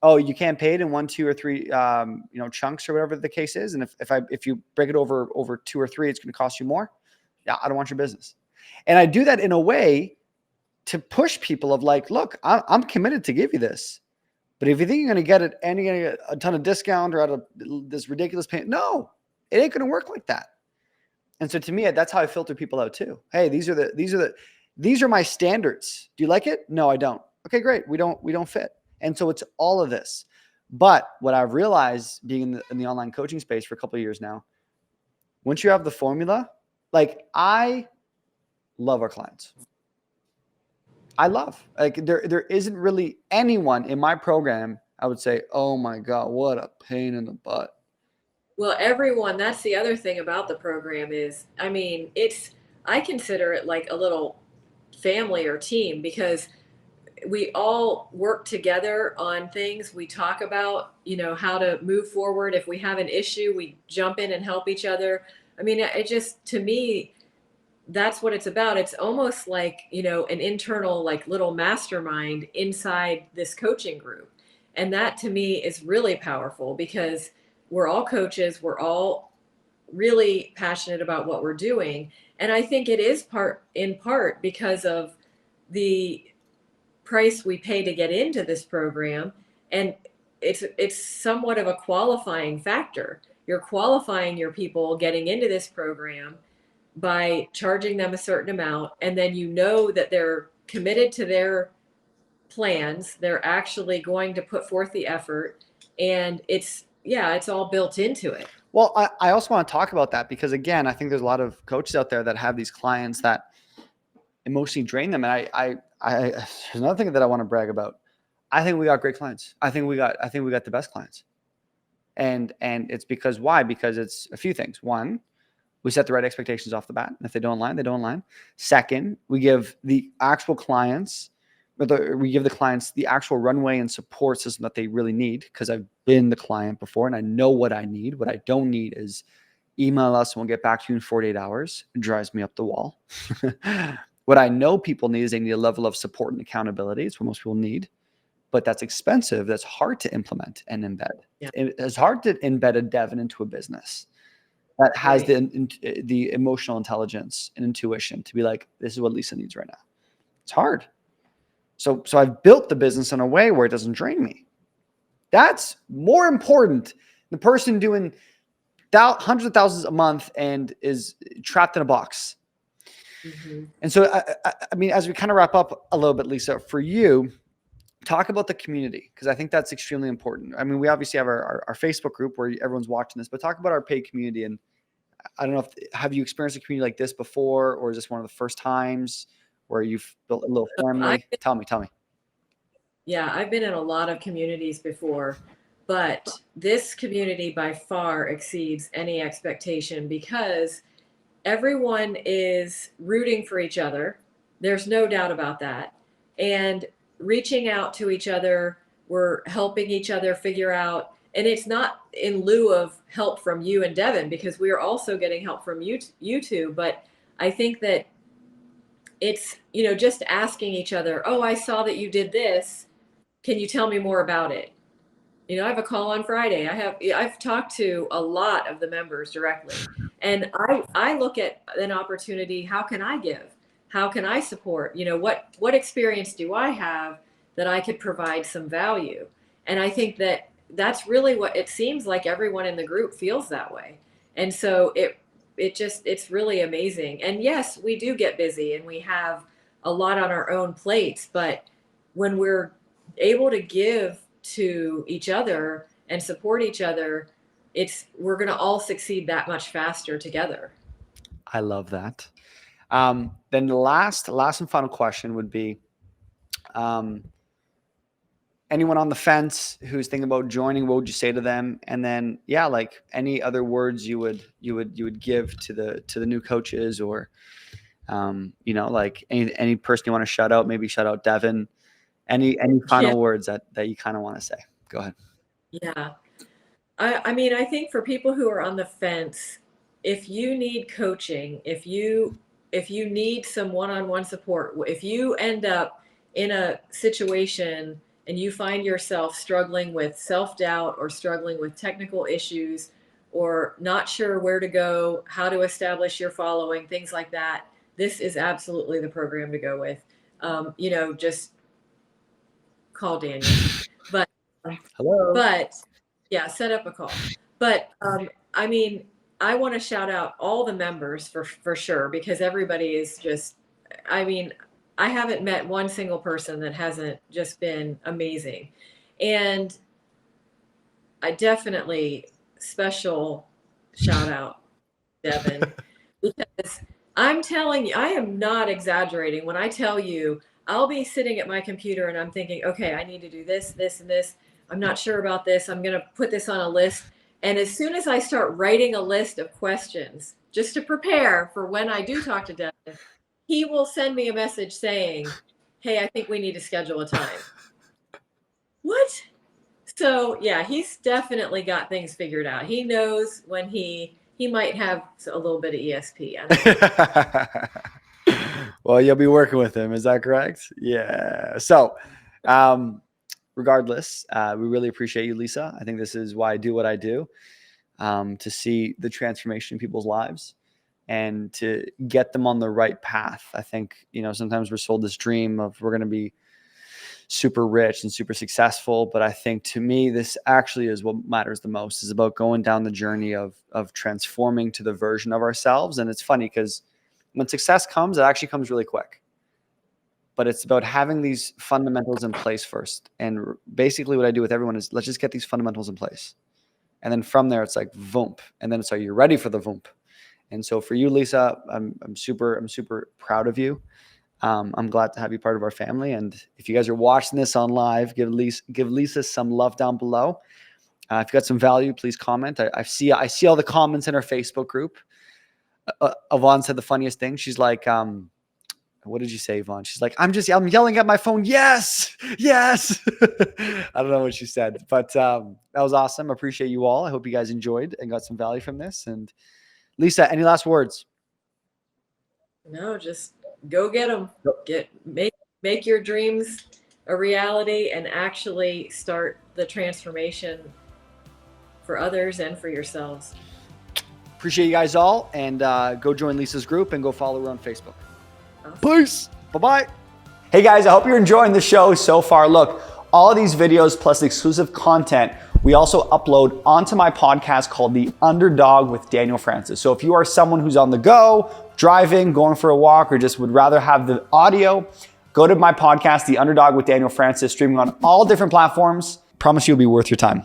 Oh, you can't pay it in 1, 2, or 3, chunks or whatever the case is. And if you break it over 2 or 3, it's going to cost you more. Yeah, I don't want your business. And I do that in a way to push people of like, look, I'm committed to give you this. But if you think you're going to get it and you're going to get a ton of discount or out of this ridiculous payment, no, it ain't going to work like that. And so to me, that's how I filter people out too. Hey, these are my standards. Do you like it? No, I don't. Okay, great. We don't fit. And so it's all of this. But what I've realized being in the online coaching space for a couple of years now, once you have the formula, like I love our clients. I love, like there isn't really anyone in my program I would say, oh my God, what a pain in the butt. Well, everyone, that's the other thing about the program is, I mean, I consider it like a little family or team because we all work together on things. We talk about, how to move forward. If we have an issue, we jump in and help each other. I mean, it just, to me, that's what it's about. It's almost like, an internal, like little mastermind inside this coaching group. And that to me is really powerful because we're all coaches. We're all really passionate about what we're doing. And I think it is in part because of the price we pay to get into this program. And it's somewhat of a qualifying factor. You're qualifying your people getting into this program by charging them a certain amount, and then that they're committed to their plans. They're actually going to put forth the effort, and it's all built into it. Well, I also want to talk about that because again, I think there's a lot of coaches out there that have these clients that emotionally drain them. And I there's another thing that I want to brag about. I think we got great clients. I think we got the best clients. And it's because why? Because it's a few things. One, we set the right expectations off the bat. And if they don't align, they don't align. Second, we give the actual clients, the actual runway and support system that they really need. Because I've been the client before and I know what I need. What I don't need is email us and we'll get back to you in 48 hours. It drives me up the wall. What I know people need is they need a level of support and accountability. It's what most people need. But that's expensive. That's hard to implement and embed. Yeah. It's hard to embed a Devin into a business that has the emotional intelligence and intuition to be like, this is what Lisa needs right now. It's hard. So I've built the business in a way where it doesn't drain me. That's more important than the person doing hundreds of thousands a month and is trapped in a box. Mm-hmm. And so, I mean, as we kind of wrap up a little bit, Lisa, for you, talk about the community, because I think that's extremely important. I mean, we obviously have our Facebook group where everyone's watching this, but talk about our paid community. And I don't know have you experienced a community like this before, or is this one of the first times where you've built a little family? Tell me. Yeah, I've been in a lot of communities before, but this community by far exceeds any expectation because everyone is rooting for each other. There's no doubt about that. And reaching out to each other, we're helping each other figure out, and it's not in lieu of help from you and Devin because we are also getting help from you two. But I think that it's, just asking each other, oh, I saw that you did this. Can you tell me more about it? I have a call on Friday. I've talked to a lot of the members directly, and I look at an opportunity. How can I give? How can I support? What experience do I have that I could provide some value? And I think that that's really what it seems like everyone in the group feels that way. And so it's really amazing. And yes, we do get busy and we have a lot on our own plates, but when we're able to give to each other and support each other, we're going to all succeed that much faster together. I love that. Then the last and final question would be, anyone on the fence who's thinking about joining, what would you say to them? And then, like any other words you would give to the new coaches, or, like any person you want to shout out, maybe shout out Devin, any final words that you kind of want to say. Go ahead. Yeah. I mean, I think for people who are on the fence, if you need coaching, if you need some one-on-one support, if you end up in a situation and you find yourself struggling with self-doubt or struggling with technical issues or not sure where to go, how to establish your following, things like that, this is absolutely the program to go with. Just call Daniel. But Hello. but yeah, set up a call. But I mean, I want to shout out all the members for sure, because everybody is just, I mean, I haven't met one single person that hasn't just been amazing. And I definitely special shout out Devin, because I'm telling you, I am not exaggerating when I tell you I'll be sitting at my computer and I'm thinking, okay, I need to do this, this, and this. I'm not sure about this. I'm going to put this on a list. And as soon as I start writing a list of questions just to prepare for when I do talk to Devin, he will send me a message saying, hey, I think we need to schedule a time. What? So yeah, he's definitely got things figured out. He knows when he might have a little bit of ESP. I don't know. Well, you'll be working with him. Is that correct? Yeah. So, regardless, we really appreciate you, Lisa. I think this is why I do what I do, to see the transformation in people's lives and to get them on the right path. I think, sometimes we're sold this dream of we're going to be super rich and super successful. But I think, to me, this actually is what matters the most, is about going down the journey of transforming to the version of ourselves. And it's funny because when success comes, it actually comes really quick. But it's about having these fundamentals in place first. And basically what I do with everyone is, let's just get these fundamentals in place. And then from there, it's like voomp. And then it's like, you're ready for the voomp. And so for you, Lisa, I'm super proud of you. I'm glad to have you part of our family. And if you guys are watching this on live, give Lisa some love down below. If you got some value, please comment. I see all the comments in our Facebook group. Yvonne said the funniest thing. She's like, what did you say, Yvonne? She's like, I'm yelling at my phone. Yes. I don't know what she said, but that was awesome. I appreciate you all. I hope you guys enjoyed and got some value from this. And Lisa, any last words? No, just go get them. Make your dreams a reality and actually start the transformation for others and for yourselves. Appreciate you guys all, and go join Lisa's group and go follow her on Facebook. Awesome. Peace. Bye-bye. Hey guys, I hope you're enjoying the show so far. Look, all of these videos plus exclusive content, we also upload onto my podcast called The Underdog with Daniel Francis. So if you are someone who's on the go, driving, going for a walk, or just would rather have the audio, go to my podcast, The Underdog with Daniel Francis, streaming on all different platforms. Promise you it'll be worth your time.